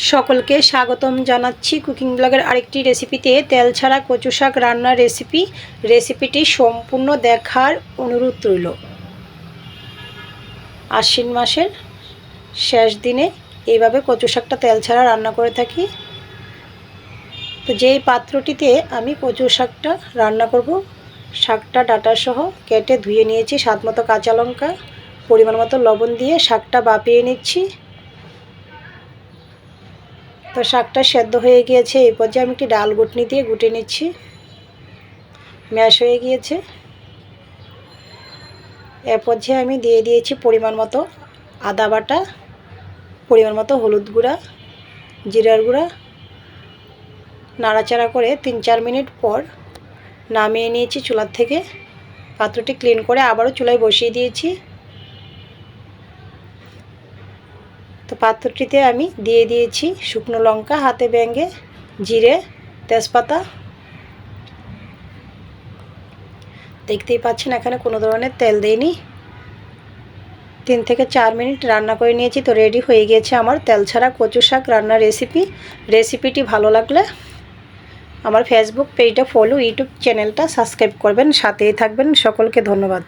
সকলকে স্বাগতম জানাচ্ছি কুকিং ব্লগের আরেকটি রেসিপিতে। তেল ছাড়া কচু শাক রান্নার রেসিপিটি সম্পূর্ণ দেখার অনুরোধ রইল। আশ্বিন মাসের শেষ দিনে এইভাবে কচু শাকটা তেল ছাড়া রান্না করে থাকি। তো যেই পাত্রটিতে আমি কচু শাকটা রান্না করব, শাকটা ডাঁটাসহ কেটে ধুয়ে নিয়েছি। স্বাদ মতো কাঁচা লঙ্কা, পরিমাণ মতো লবণ দিয়ে শাকটা ভাপিয়ে নিচ্ছি। তো শাকটা সেদ্ধ হয়ে গিয়েছে। এই পর্যায়ে আমি একটি ডাল ঘুটনি দিয়ে গুটে নিচ্ছি। ম্যাশ হয়ে গিয়েছে। এর পর্যায়ে আমি দিয়ে দিয়েছি পরিমাণ মতো আদা বাটা, পরিমাণ মতো হলুদ গুঁড়া, জিরার গুঁড়া। নাড়াচাড়া করে 3-4 মিনিট পর নামিয়ে নিয়েছি চুলার থেকে। পাত্রটি ক্লিন করে আবারও চুলায় বসিয়ে দিয়েছি। তো পাত্রটিতে আমি দিয়ে দিয়েছি শুকনো লঙ্কা হাতে ভেঙে, জিরে, তেজপাতা। দেখতেই পাচ্ছেন এখানে কোনো ধরনের তেল দেইনি। 3 থেকে 4 মিনিট রান্না করে নিয়েছি। তো রেডি হয়ে গিয়েছে আমার তেল ছাড়া কচু শাক রান্নার রেসিপিটি ভালো লাগলে আমার ফেসবুক পেজটা ফলো, ইউটিউব চ্যানেলটা সাবস্ক্রাইব করবেন, সাথেই থাকবেন। সকলকে ধন্যবাদ।